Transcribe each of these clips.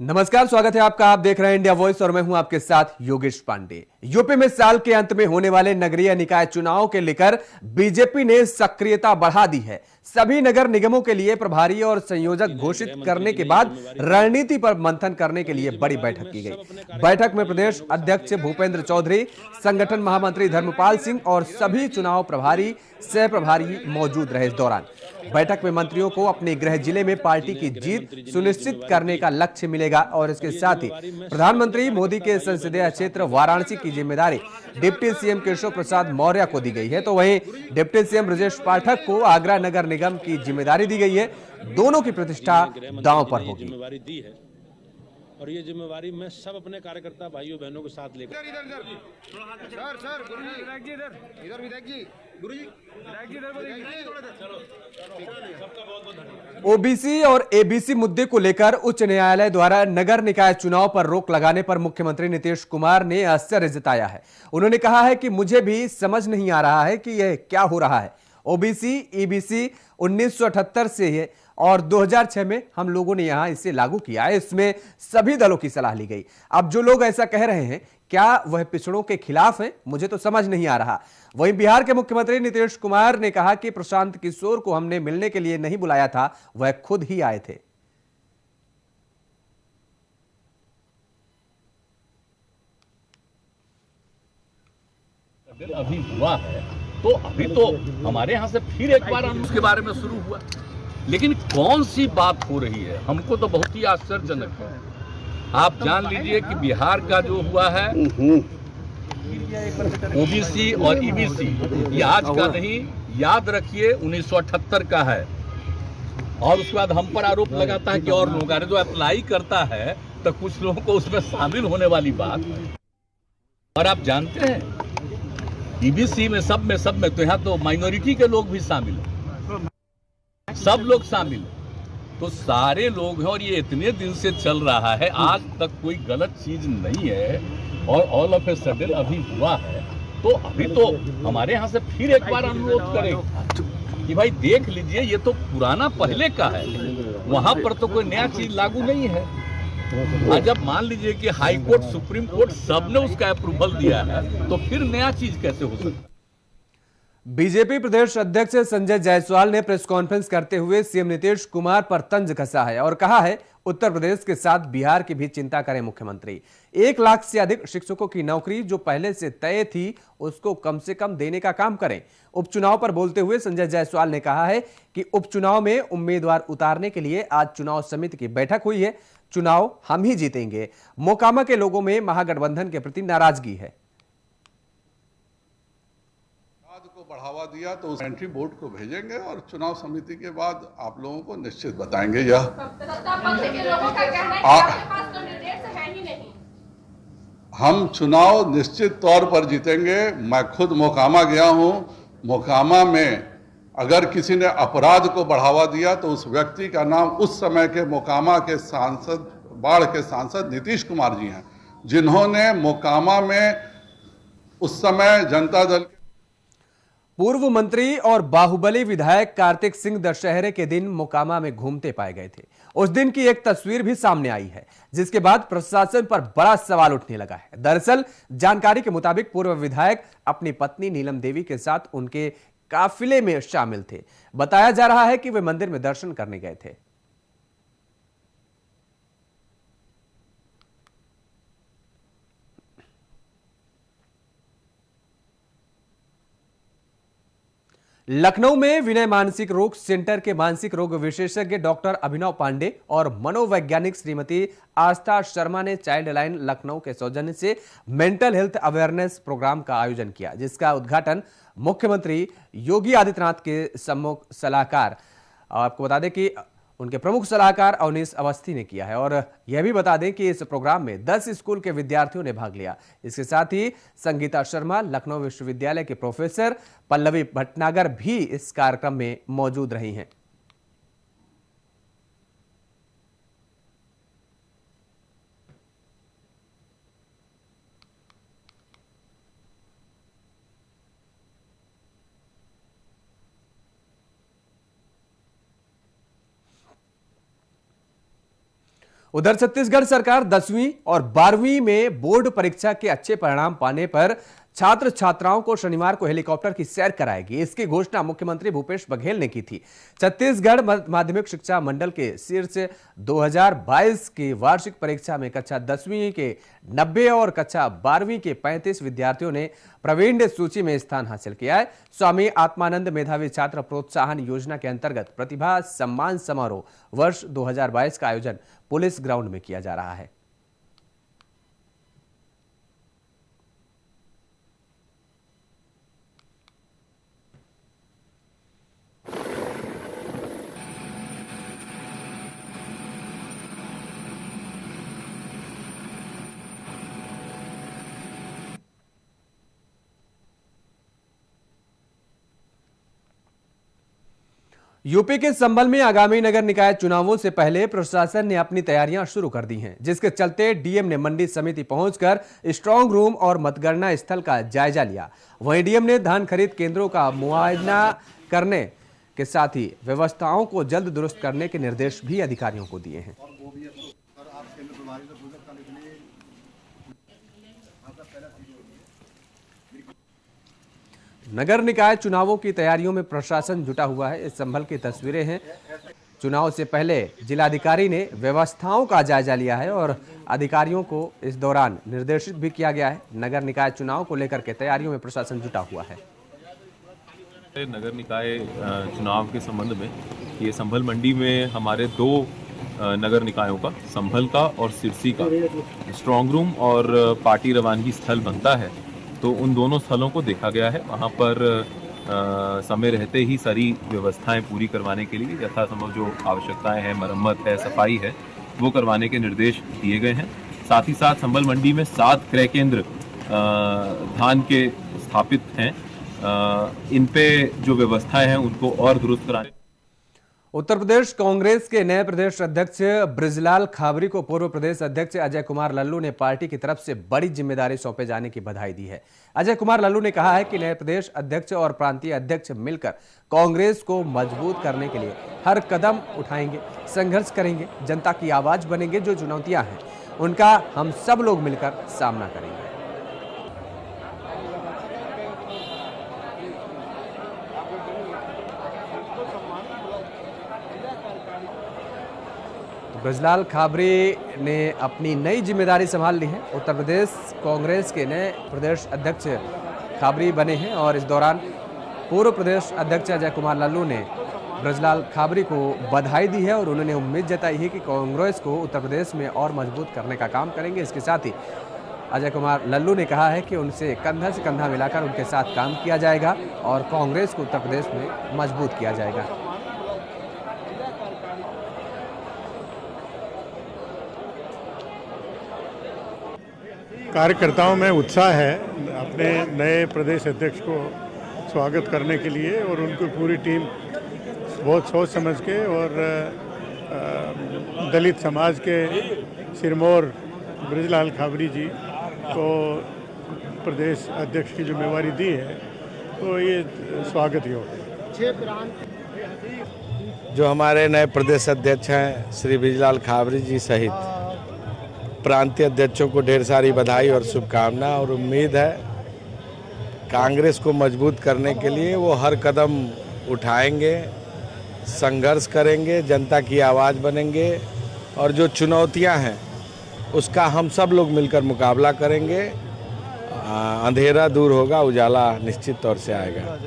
नमस्कार, स्वागत है आपका। आप देख रहे हैं इंडिया वॉइस और मैं हूं आपके साथ योगेश पांडे। यूपी में साल के अंत में होने वाले नगरीय निकाय चुनाव के लेकर बीजेपी ने सक्रियता बढ़ा दी है। सभी नगर निगमों के लिए प्रभारी और संयोजक घोषित करने के बाद रणनीति पर मंथन करने के लिए बड़ी बैठक की गई। बैठक में प्रदेश अध्यक्ष भूपेंद्र चौधरी, संगठन महामंत्री धर्मपाल सिंह और सभी चुनाव प्रभारी सह प्रभारी मौजूद रहे। इस दौरान बैठक में मंत्रियों को अपने गृह जिले में पार्टी की जीत सुनिश्चित करने का लक्ष्य मिलेगा और इसके साथ ही प्रधानमंत्री मोदी के संसदीय क्षेत्र वाराणसी की जिम्मेदारी डिप्टी सीएम केशव प्रसाद मौर्य को दी गई है, तो वहीं डिप्टी सीएम ब्रजेश पाठक को आगरा नगर निगम की जिम्मेदारी दी गई है। दोनों की प्रतिष्ठा दांव पर होगी और ये जिम्मेवारी मैं सब अपने कार्यकर्ता भाइयों बहनों के साथ लेकर ओबीसी और एबीसी मुद्दे को लेकर उच्च न्यायालय द्वारा नगर निकाय चुनाव पर रोक लगाने पर मुख्यमंत्री नीतीश कुमार ने आश्चर्य जताया है। उन्होंने कहा है कि मुझे भी समझ नहीं आ रहा है कि यह क्या हो रहा है। ओबीसी ईबीसी 1978 से है और 2006 में हम लोगों ने यहां इसे लागू किया है। इसमें सभी दलों की सलाह ली गई। अब जो लोग ऐसा कह रहे हैं, क्या वह पिछड़ों के खिलाफ हैं? मुझे तो समझ नहीं आ रहा। वहीं बिहार के मुख्यमंत्री नीतीश कुमार ने कहा कि प्रशांत किशोर को हमने मिलने के लिए नहीं बुलाया था, वह खुद ही आए थे। अभी हुआ है तो अभी तो हमारे यहां से फिर एक बार उसके बारे में शुरू हुआ, लेकिन कौन सी बात हो रही है हमको तो बहुत ही आश्चर्यजनक है। आप जान लीजिए कि बिहार का जो हुआ है ओबीसी और ईबीसी, ये आज का नहीं, याद रखिए 1978 का है। और उसके बाद हम पर आरोप लगाता है कि और लोग जो अप्लाई करता है तो कुछ लोगों को उसमें शामिल होने वाली बात। और आप जानते हैं ईबीसी में सब में तो यहाँ तो माइनॉरिटी के लोग भी शामिल हैं, सब लोग शामिल हैं, तो सारे लोग हैं। और ये इतने दिन से चल रहा है, आज तक कोई गलत चीज नहीं है। और ऑल ऑफ ए सडन अभी हुआ है तो अभी तो हमारे यहाँ से फिर एक बार अनुरोध करें कि भाई देख लीजिए, ये तो पुराना पहले का है, वहां पर तो कोई नया चीज लागू नहीं है। जब मान लीजिए कि हाई कोर्ट सुप्रीम कोर्ट सबने उसका अप्रूवल दिया है तो फिर नया चीज कैसे हो सकता है। बीजेपी प्रदेश अध्यक्ष संजय जायसवाल ने प्रेस कॉन्फ्रेंस करते हुए सीएम नीतीश कुमार पर तंज कसा है और कहा है उत्तर प्रदेश के साथ बिहार की भी चिंता करें मुख्यमंत्री। 1 लाख से अधिक शिक्षकों की नौकरी जो पहले से तय थी उसको कम से कम देने का काम करें। उपचुनाव पर बोलते हुए संजय जायसवाल ने कहा है कि उपचुनाव में उम्मीदवार उतारने के लिए आज चुनाव समिति की बैठक हुई है। चुनाव हम ही जीतेंगे। मोकामा के लोगों में महागठबंधन के प्रति नाराजगी है। को बढ़ावा दिया तो उस एंट्री बोर्ड को भेजेंगे और चुनाव समिति के बाद आप लोगों को निश्चित बताएंगे। यह हम चुनाव निश्चित तौर पर जीतेंगे। मैं खुद मोकामा गया हूं। मोकामा में अगर किसी ने अपराध को बढ़ावा दिया तो उस व्यक्ति का नाम उस समय के मोकामा के सांसद, बाढ़ के सांसद नीतीश कुमार जी हैं, जिन्होंने मोकामा में उस समय जनता दल पूर्व मंत्री और बाहुबली विधायक कार्तिक सिंह दशहरे के दिन मोकामा में घूमते पाए गए थे। उस दिन की एक तस्वीर भी सामने आई है, जिसके बाद प्रशासन पर बड़ा सवाल उठने लगा है। दरअसल जानकारी के मुताबिक पूर्व विधायक अपनी पत्नी नीलम देवी के साथ उनके काफिले में शामिल थे। बताया जा रहा है कि वे मंदिर में दर्शन करने गए थे। लखनऊ में विनय मानसिक रोग सेंटर के मानसिक रोग विशेषज्ञ डॉक्टर अभिनव पांडे और मनोवैज्ञानिक श्रीमती आस्था शर्मा ने चाइल्ड लाइन लखनऊ के सौजन्य से मेंटल हेल्थ अवेयरनेस प्रोग्राम का आयोजन किया, जिसका उद्घाटन मुख्यमंत्री योगी आदित्यनाथ के सम्मुख सलाहकार, आपको बता दें कि उनके प्रमुख सलाहकार अवनीश अवस्थी ने किया है। और यह भी बता दें कि इस प्रोग्राम में 10 स्कूल के विद्यार्थियों ने भाग लिया। इसके साथ ही संगीता शर्मा, लखनऊ विश्वविद्यालय के प्रोफेसर पल्लवी भटनागर भी इस कार्यक्रम में मौजूद रही हैं। उधर छत्तीसगढ़ सरकार 10वीं और 12वीं में बोर्ड परीक्षा के अच्छे परिणाम पाने पर छात्र छात्राओं को शनिवार को हेलीकॉप्टर की सैर कराएगी। इसकी घोषणा मुख्यमंत्री भूपेश बघेल ने की थी। छत्तीसगढ़ माध्यमिक शिक्षा मंडल के शीर्ष 2022 की वार्षिक परीक्षा में कक्षा 10वीं के 90 और कक्षा 12वीं के 35 विद्यार्थियों ने प्रवीण सूची में स्थान हासिल किया है। स्वामी आत्मानंद मेधावी छात्र प्रोत्साहन योजना के अंतर्गत प्रतिभा सम्मान समारोह वर्ष 2022 का आयोजन पुलिस ग्राउंड में किया जा रहा है। यूपी के संभल में आगामी नगर निकाय चुनावों से पहले प्रशासन ने अपनी तैयारियां शुरू कर दी हैं, जिसके चलते डीएम ने मंडी समिति पहुंचकर स्ट्रांग रूम और मतगणना स्थल का जायजा लिया। वहीं डीएम ने धान खरीद केंद्रों का मुआयना करने के साथ ही व्यवस्थाओं को जल्द दुरुस्त करने के निर्देश भी अधिकारियों को दिए हैं। नगर निकाय चुनावों की तैयारियों में प्रशासन जुटा हुआ है। इस संभल की तस्वीरें हैं। चुनाव से पहले जिलाधिकारी ने व्यवस्थाओं का जायजा लिया है और अधिकारियों को इस दौरान निर्देशित भी किया गया है। नगर निकाय चुनाव को लेकर के तैयारियों में प्रशासन जुटा हुआ है। नगर निकाय चुनाव के संबंध में ये संभल मंडी में हमारे 2 नगर निकायों का, संभल का और सिरसी का स्ट्रांग रूम और पार्टी रवानगी स्थल बनता है। तो उन दोनों स्थलों को देखा गया है। वहाँ पर समय रहते ही सारी व्यवस्थाएं पूरी करवाने के लिए यथासंभव जो आवश्यकताएं हैं, मरम्मत है, सफाई है, वो करवाने के निर्देश दिए गए हैं। साथ ही साथ संभल मंडी में 7 क्रय केंद्र धान के स्थापित हैं। इन पे जो व्यवस्थाएं हैं उनको और दुरुस्त कराने। उत्तर प्रदेश कांग्रेस के नए प्रदेश अध्यक्ष बृजलाल खाबरी को पूर्व प्रदेश अध्यक्ष अजय कुमार लल्लू ने पार्टी की तरफ से बड़ी जिम्मेदारी सौंपे जाने की बधाई दी है। अजय कुमार लल्लू ने कहा है कि नए प्रदेश अध्यक्ष और प्रांतीय अध्यक्ष मिलकर कांग्रेस को मजबूत करने के लिए हर कदम उठाएंगे, संघर्ष करेंगे, जनता की आवाज बनेंगे। जो चुनौतियां हैं उनका हम सब लोग मिलकर सामना करेंगे। बृजलाल खाबरी ने अपनी नई जिम्मेदारी संभाल ली है। उत्तर प्रदेश कांग्रेस के नए प्रदेश अध्यक्ष खाबरी बने हैं और इस दौरान पूर्व प्रदेश अध्यक्ष अजय कुमार लल्लू ने बृजलाल खाबरी को बधाई दी है और उन्होंने उम्मीद जताई है कि कांग्रेस को उत्तर प्रदेश में और मजबूत करने का काम करेंगे। इसके साथ ही अजय कुमार लल्लू ने कहा है कि उनसे कंधा से कंधा मिलाकर उनके साथ काम किया जाएगा और कांग्रेस को उत्तर प्रदेश में मजबूत किया जाएगा। कार्यकर्ताओं में उत्साह है अपने नए प्रदेश अध्यक्ष को स्वागत करने के लिए और उनकी पूरी टीम बहुत सोच समझ के और दलित समाज के सिरमौर बृजलाल खाबरी जी को प्रदेश अध्यक्ष की जिम्मेवारी दी है, तो ये स्वागत योग्य। जो हमारे नए प्रदेश अध्यक्ष हैं श्री बृजलाल खाबरी जी सहित प्रांतीय अध्यक्षों को ढेर सारी बधाई और शुभकामना और उम्मीद है कांग्रेस को मजबूत करने के लिए वो हर कदम उठाएंगे, संघर्ष करेंगे, जनता की आवाज़ बनेंगे और जो चुनौतियां हैं उसका हम सब लोग मिलकर मुकाबला करेंगे। अंधेरा दूर होगा, उजाला निश्चित तौर से आएगा।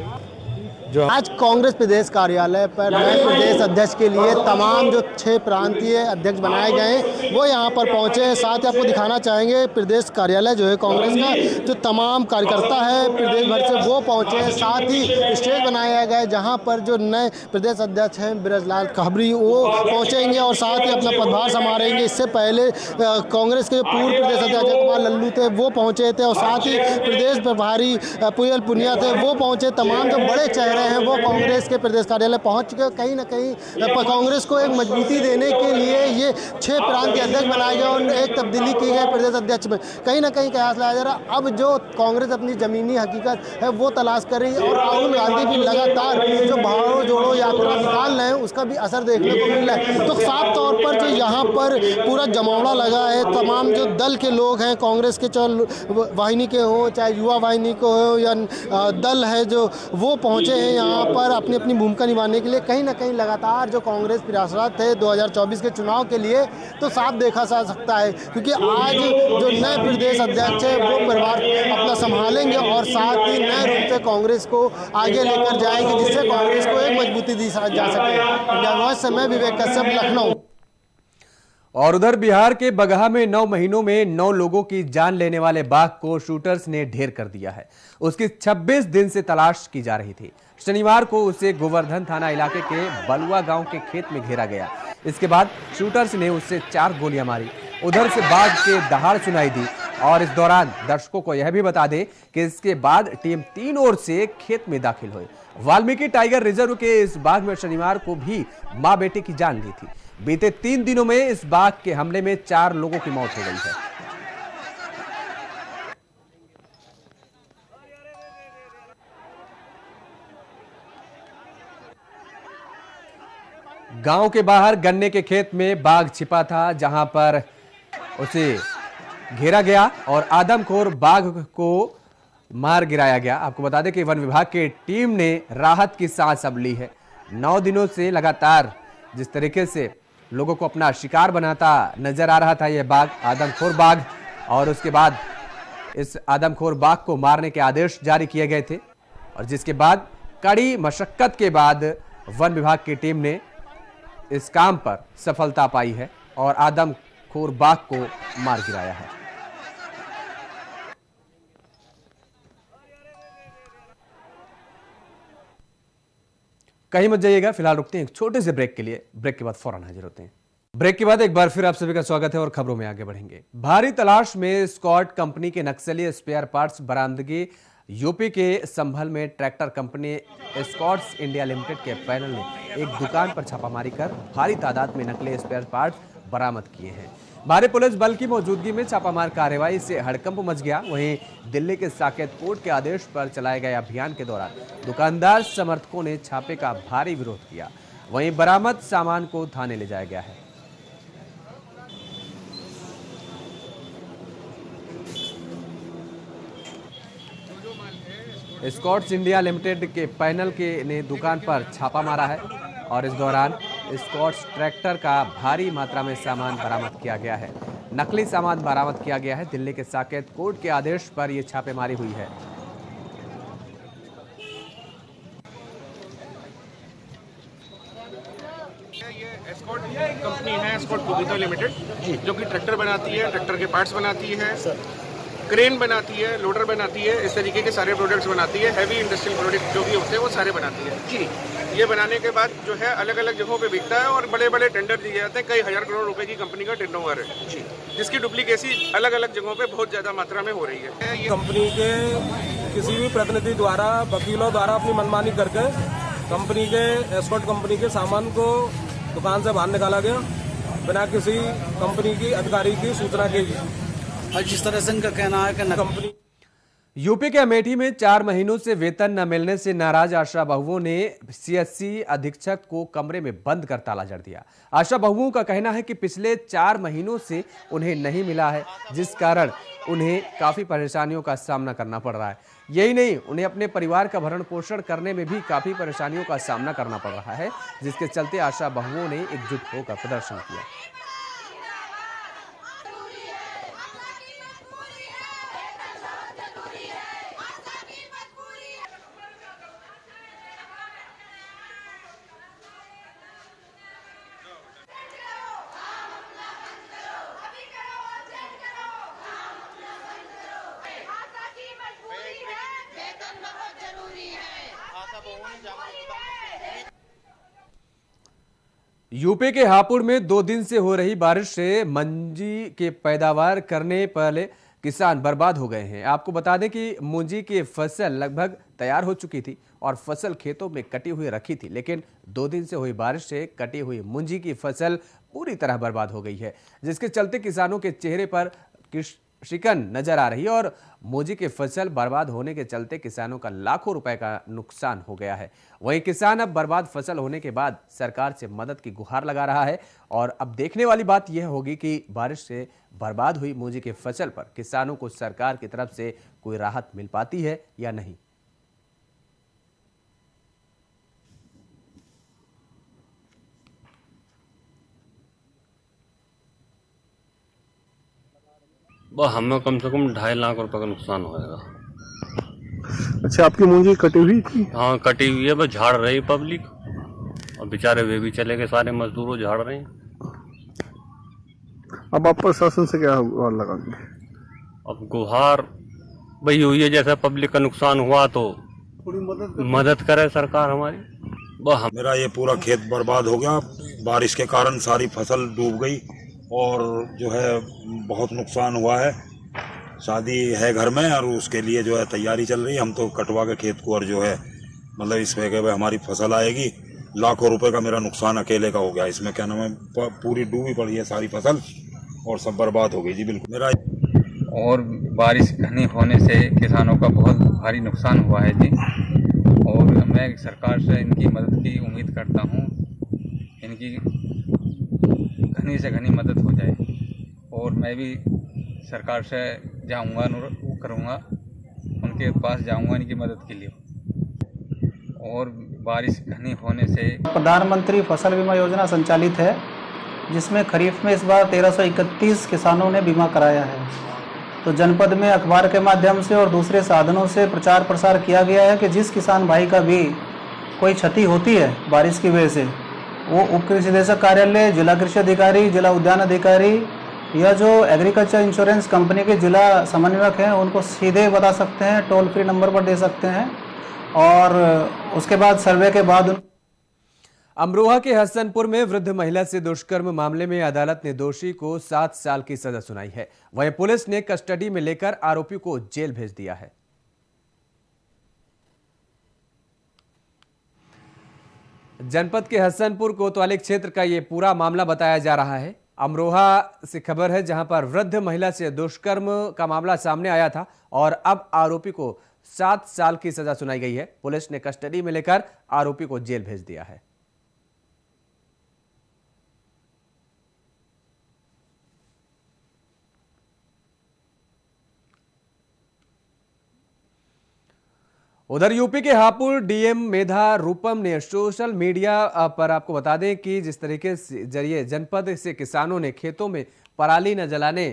जो आज कांग्रेस प्रदेश कार्यालय पर नए प्रदेश अध्यक्ष के लिए तमाम जो 6 प्रांतीय अध्यक्ष बनाए गए हैं वो यहाँ पर पहुँचे हैं। साथ ही आपको दिखाना चाहेंगे प्रदेश कार्यालय जो है कांग्रेस का, जो तमाम कार्यकर्ता है प्रदेश भर से वो पहुँचे हैं। साथ ही स्टेज बनाया गया है जहाँ पर जो नए प्रदेश अध्यक्ष हैं बृजलाल खाबरी वो पहुँचेंगे और साथ ही अपना पदभार संभालेंगे। इससे पहले कांग्रेस के पूर्व प्रदेश अध्यक्ष अजय कुमार लल्लू थे वो पहुँचे थे और साथ ही प्रदेश प्रभारी पुयल पुनिया थे वो पहुँचे। तमाम जो बड़े चेहरे रहे हैं वो कांग्रेस के प्रदेश कार्यालय पहुंच चुके। कहीं ना कहीं कांग्रेस को एक मजबूती देने के लिए ये 6 प्रांतीय अध्यक्ष बनाए गए और एक तब्दीली की गई प्रदेश अध्यक्ष में। कहीं ना कहीं कयास लाया जा रहा। अब जो कांग्रेस अपनी ज़मीनी हकीकत है वो तलाश कर रही है और राहुल गांधी भी लगातार जो भाड़ो जोड़ो यात्रा निकाल रहे हैं उसका भी असर देखने को मिल रहा है। तो साफ तौर पर जो यहाँ पर पूरा जमावड़ा लगा है, तमाम जो दल के लोग हैं, कांग्रेस के चाहे वाहिनी के हों चाहे युवा वाहिनी को हो या दल है जो वो पहुँचे हैं यहाँ पर अपनी अपनी भूमिका निभाने के लिए। कहीं ना कहीं लगातार जो कांग्रेस प्रयासरत है 2024 के चुनाव के लिए, तो साफ देखा जा सकता है क्योंकि आज जो नए प्रदेश अध्यक्ष है वो परिवार अपना संभालेंगे और साथ ही नए रूप से कांग्रेस को आगे लेकर जाएंगे जिससे कांग्रेस को एक मजबूती दी जा सके। इंडिया वॉइस से मैं विवेक कश्यप, लखनऊ। और उधर बिहार के बगहा में 9 महीनों में 9 लोगों की जान लेने वाले बाघ को शूटर्स ने ढेर कर दिया है। उसकी 26 दिन से तलाश की जा रही थी। शनिवार को उसे गोवर्धन थाना इलाके के बलुआ गांव के खेत में घेरा गया। इसके बाद शूटर्स ने उससे 4 गोलियां मारी। उधर से बाघ के दहाड़ सुनाई दी और इस दौरान दर्शकों को यह भी बता दें कि इसके बाद टीम 3 ओर से खेत में दाखिल हुई। वाल्मीकि टाइगर रिजर्व के इस बाघ में शनिवार को भी मां बेटे की जान ली थी। बीते 3 दिनों में इस बाघ के हमले में 4 लोगों की मौत हो गई है। गांव के बाहर गन्ने के खेत में बाघ छिपा था, जहां पर उसे घेरा गया और आदमखोर बाघ को मार गिराया गया। आपको बता दें कि वन विभाग की टीम ने राहत की सांस अब ली है। 9 दिनों से लगातार जिस तरीके से लोगों को अपना शिकार बनाता नजर आ रहा था यह बाघ, आदमखोर बाघ, और उसके बाद इस आदमखोर बाघ को मारने के आदेश जारी किए गए थे और जिसके बाद कड़ी मशक्कत के बाद वन विभाग की टीम ने इस काम पर सफलता पाई है और आदमखोर बाघ को मार गिराया है। कहीं मत जाइएगा, फिलहाल रुकते हैं एक छोटे से ब्रेक के लिए। ब्रेक के बाद फौरन हाजिर होते हैं। ब्रेक के बाद एक बार फिर आप सभी का स्वागत है और खबरों में आगे बढ़ेंगे। भारी तलाश में स्कॉट कंपनी के नक्सली स्पेयर पार्ट्स बरामदगी। यूपी के संभल में tractor company Escorts India limited के पैनल ने एक दुकान पर छापामारी कर भारी तादाद में नकली स्पेयर पार्ट्स बरामद किए हैं। भारी पुलिस बल की मौजूदगी में छापामार कार्रवाई से हड़कंप मच गया। वहीं दिल्ली के साकेत कोर्ट के आदेश पर चलाए गए अभियान के दौरान दुकानदार समर्थकों ने छापे का भारी विरोध किया। वहीं बरामद सामान को थाने ले जाया गया है। स्कॉट्स इंडिया लिमिटेड के पैनल ने दुकान पर छापा मारा है और इस दौरान स्कॉट्स ट्रैक्टर का भारी मात्रा में सामान बरामद किया गया है। नकली सामान बरामद किया गया है। दिल्ली के साकेत कोर्ट के आदेश पर यह छापेमारी हुई है। ये स्कॉट कंपनी है, स्कॉट कुबूतर लिमिटेड, जो कि ट्रैक्टर बनाती है, ट्रैक्टर के पार्ट्स बनाती है, क्रेन बनाती है, लोडर बनाती है, इस तरीके के सारे प्रोडक्ट्स बनाती है। हैवी इंडस्ट्रियल प्रोडक्ट जो भी होते हैं वो सारे बनाती है जी। ये बनाने के बाद जो है अलग अलग जगहों पे बिकता है और बड़े बड़े टेंडर दिए जाते हैं। कई हजार करोड़ रुपए की कंपनी का टर्नओवर है जी, जिसकी डुप्लीकेसी अलग अलग जगहों पे बहुत ज़्यादा मात्रा में हो रही है। ये कंपनी के किसी भी प्रतिनिधि द्वारा, वकीलों द्वारा अपनी मनमानी करके कंपनी के एस्कॉर्ट कंपनी के सामान को दुकान से बाहर निकाला गया बिना किसी कंपनी की अधिकारी की सूचना के। और जिस तरह से इनका कहना है कि कंपनी यूपी के अमेठी में 4 महीनों से वेतन न मिलने से नाराज आशा बहुओं ने सीएससी अधीक्षक को कमरे में बंद कर ताला जड़ दिया। आशा बहुओं का कहना है कि पिछले 4 महीनों से उन्हें नहीं मिला है, जिस कारण उन्हें काफी परेशानियों का सामना करना पड़ रहा है। यही नहीं, उन्हें अपने परिवार का भरण पोषण करने में भी काफी परेशानियों का सामना करना पड़ रहा है, जिसके चलते आशा बहुओं ने एकजुट होकर प्रदर्शन किया। यूपी के हापुड़ में 2 दिन से हो रही बारिश से मूंजी के पैदावार करने वाले किसान बर्बाद हो गए हैं। आपको बता दें कि मूंजी की फसल लगभग तैयार हो चुकी थी। और फसल खेतों में कटी हुई रखी थी, लेकिन 2 दिन से हुई बारिश से कटी हुई मूंजी की फसल पूरी तरह बर्बाद हो गई है, जिसके चलते किसानों के चेहरे पर शिकन नजर आ रही है और मूंजी की फसल बर्बाद होने के चलते किसानों का लाखों रुपए का नुकसान हो गया है। वहीं किसान अब बर्बाद फसल होने के बाद सरकार से मदद की गुहार लगा रहा है और अब देखने वाली बात यह होगी कि बारिश से बर्बाद हुई मूंजी की फसल पर किसानों को सरकार की तरफ से कोई राहत मिल पाती है या नहीं। हमें कम से कम 2.5 लाख रुपए का नुकसान होएगा। अच्छा, आपकी मूंजी कटी हुई थी? हाँ, कटी हुई है, बस झाड़ रही पब्लिक और बेचारे वे भी चले गए, सारे मजदूरों झाड़ रहे हैं। अब आप प्रशासन से क्या गुहार लगाएंगे? अब गुहार वही हुई है, जैसा पब्लिक का नुकसान हुआ तो मदद करे सरकार हमारी। मेरा ये पूरा खेत बर्बाद हो गया, बारिश के कारण सारी फसल डूब गई और जो है बहुत नुकसान हुआ है। शादी है घर में और उसके लिए जो है तैयारी चल रही है। हम तो कटवा के खेत को और जो है मतलब इसमें क्या हमारी फसल आएगी, लाखों रुपए का मेरा नुकसान अकेले का हो गया। इसमें क्या नाम है, पूरी डूबी पड़ी है सारी फसल और सब बर्बाद हो गई जी बिल्कुल मेरा। और बारिश घनी होने से किसानों का बहुत भारी नुकसान हुआ है जी, और मैं सरकार से इनकी मदद की उम्मीद करता हूँ, इनकी घनी से घनी मदद हो जाए और मैं भी सरकार से जाऊंगा, अनुरोध करूंगा, उनके पास जाऊंगा इनकी मदद के लिए। और बारिश घनी होने से प्रधानमंत्री फसल बीमा योजना संचालित है, जिसमें खरीफ में इस बार 1331 किसानों ने बीमा कराया है। तो जनपद में अखबार के माध्यम से और दूसरे साधनों से प्रचार प्रसार किया गया है कि जिस किसान भाई का भी कोई क्षति होती है बारिश की वजह से, वो उप कृषि निदेशक कार्यालय, जिला कृषि अधिकारी, जिला उद्यान अधिकारी या जो एग्रीकल्चर इंश्योरेंस कंपनी के जिला समन्वयक हैं उनको सीधे बता सकते हैं, टोल फ्री नंबर पर दे सकते हैं। और उसके बाद सर्वे के बाद अमरोहा के हसनपुर में वृद्ध महिला से दुष्कर्म मामले में अदालत ने दोषी को 7 साल की सजा सुनाई है। वहीं पुलिस ने कस्टडी में लेकर आरोपी को जेल भेज दिया है। जनपद के हसनपुर कोतवाली क्षेत्र का यह पूरा मामला बताया जा रहा है। अमरोहा से खबर है, जहां पर वृद्ध महिला से दुष्कर्म का मामला सामने आया था और अब आरोपी को 7 साल की सजा सुनाई गई है। पुलिस ने कस्टडी में लेकर आरोपी को जेल भेज दिया है। उधर यूपी के हापुड़ डीएम मेधा रूपम ने सोशल मीडिया पर आपको बता दें कि जिस तरीके से जरिए जनपद से किसानों ने खेतों में पराली न जलाने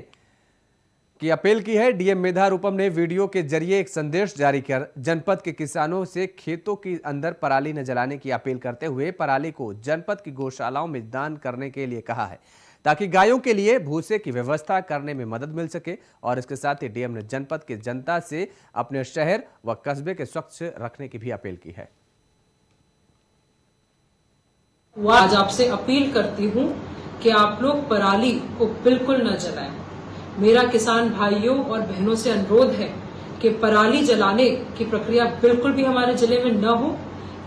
की अपील की है। डीएम मेधा रूपम ने वीडियो के जरिए एक संदेश जारी कर जनपद के किसानों से खेतों के अंदर पराली न जलाने की अपील करते हुए पराली को जनपद की गौशालाओं में दान करने के लिए कहा है, ताकि गायों के लिए भूसे की व्यवस्था करने में मदद मिल सके। और इसके साथ ही डीएम ने जनपद की जनता से अपने शहर व कस्बे के स्वच्छ रखने की भी अपील की है। आज आपसे अपील करती हूं कि आप लोग पराली को बिल्कुल न जलाएं। मेरा किसान भाइयों और बहनों से अनुरोध है कि पराली जलाने की प्रक्रिया बिल्कुल भी हमारे जिले में न हो।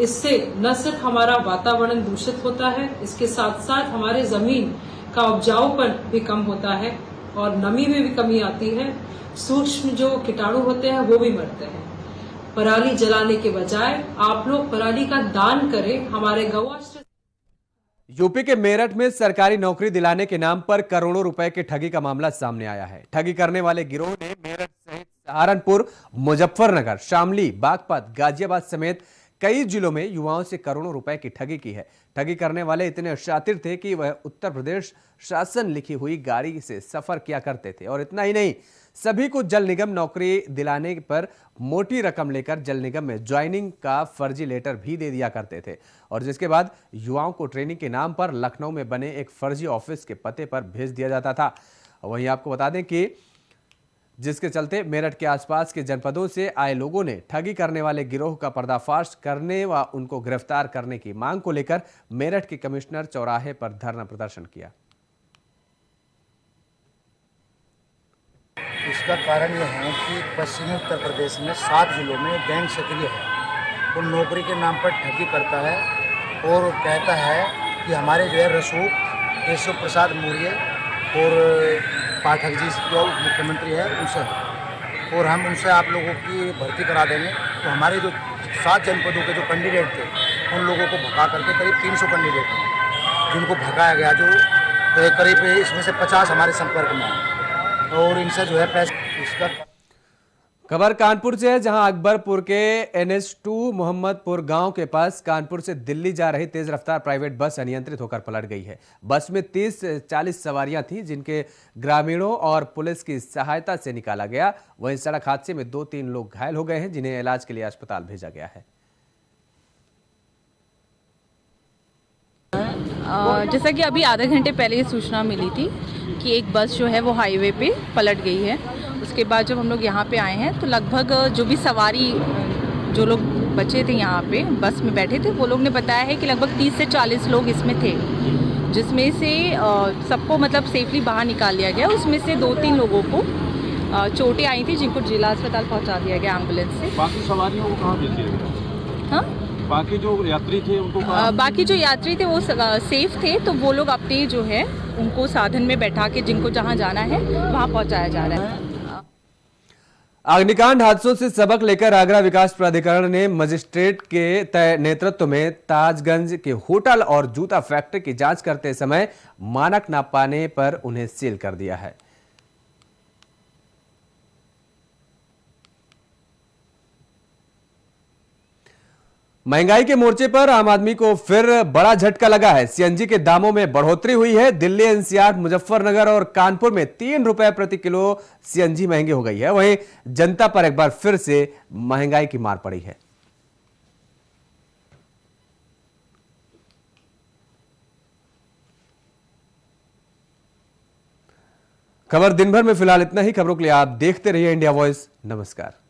इससे न सिर्फ हमारा वातावरण दूषित होता है, इसके साथ साथ हमारे जमीन का उपजाऊपन भी कम होता है और नमी में भी कमी आती है। सूक्ष्म जो कीटाणु होते हैं वो भी मरते हैं। पराली जलाने के बजाय आप लोग पराली का दान करें। हमारे गौआश्रय यूपी के मेरठ में सरकारी नौकरी दिलाने के नाम पर करोड़ों रुपए की ठगी का मामला सामने आया है। ठगी करने वाले गिरोह ने मेरठ सहित सहारनपुर, मुजफ्फरनगर, शामली, बागपत, गाजियाबाद समेत कई जिलों में युवाओं से करोड़ों रुपए की ठगी की है। ठगी करने वाले इतने शातिर थे कि वह उत्तर प्रदेश शासन लिखी हुई गाड़ी से सफर किया करते थे और इतना ही नहीं, सभी को जल निगम नौकरी दिलाने पर मोटी रकम लेकर जल निगम में ज्वाइनिंग का फर्जी लेटर भी दे दिया करते थे और जिसके बाद युवाओं को ट्रेनिंग के नाम पर लखनऊ में बने एक फर्जी ऑफिस के पते पर भेज दिया जाता था। वहीं आपको बता दें कि जिसके चलते मेरठ के आसपास के जनपदों से आए लोगों ने ठगी करने वाले गिरोह का पर्दाफाश करने व उनको गिरफ्तार करने की मांग को लेकर मेरठ के कमिश्नर चौराहे पर धरना प्रदर्शन किया। इसका कारण यह है कि पश्चिमी उत्तर प्रदेश में 7 जिलों में गैंग सक्रिय है वो नौकरी के नाम पर ठगी करता है और कहता है कि हमारे जो है रसूख केशव प्रसाद मौर्य और पाठक जी जो मुख्यमंत्री है उनसे है और हम उनसे आप लोगों की भर्ती करा देंगे। तो हमारे जो 7 जनपदों के जो कैंडिडेट थे उन लोगों को भगा करके करीब 300 कैंडिडेट थे जिनको भगाया गया, जो करीब इसमें से 50 हमारे संपर्क में हैं और इनसे जो है पैसा इसका। खबर कानपुर से है, जहां अकबरपुर के NH2 मोहम्मदपुर गांव के पास कानपुर से दिल्ली जा रही तेज रफ्तार प्राइवेट बस अनियंत्रित होकर पलट गई है। बस में 30 से 40 सवारियां थीं, जिनके ग्रामीणों और पुलिस की सहायता से निकाला गया। वहीं सड़क हादसे में 2-3 लोग घायल हो गए हैं, जिन्हें इलाज के लिए अस्पताल भेजा गया है। जैसा कि अभी आधे घंटे पहले ये सूचना मिली थी कि एक बस जो है वो हाईवे पे पलट गई है। उसके बाद जब हम लोग यहाँ पे आए हैं तो लगभग जो भी सवारी जो लोग बचे थे यहाँ पे बस में बैठे थे, वो लोग ने बताया है कि लगभग 30 से 40 लोग इसमें थे, जिसमें से सबको मतलब सेफली बाहर निकाल लिया गया। उसमें से 2-3 लोगों को चोटें आई थी, जिनको जिला अस्पताल पहुँचा दिया गया एम्बुलेंस से। बाकी सवारियों को कहाँ भेज दिया गया? हाँ, बाकी जो यात्री थे उनको बाकी जो यात्री थे वो सेफ थे, तो वो लोग अपने जो है उनको साधन में बैठा के जिनको जहाँ जाना है वहाँ पहुँचाया जा रहा है। अग्निकांड हादसों से सबक लेकर आगरा विकास प्राधिकरण ने मजिस्ट्रेट के तय नेतृत्व में ताजगंज के होटल और जूता फैक्ट्री की जांच करते समय मानक न पाने पर उन्हें सील कर दिया है। महंगाई के मोर्चे पर आम आदमी को फिर बड़ा झटका लगा है। सीएनजी के दामों में बढ़ोतरी हुई है। दिल्ली, एनसीआर, मुजफ्फरनगर और कानपुर में 3 रुपए प्रति किलो सीएनजी महंगी हो गई है। वहीं जनता पर एक बार फिर से महंगाई की मार पड़ी है। खबर दिन भर में फिलहाल इतना ही। खबरों के लिए आप देखते रहिए इंडिया वॉइस। नमस्कार।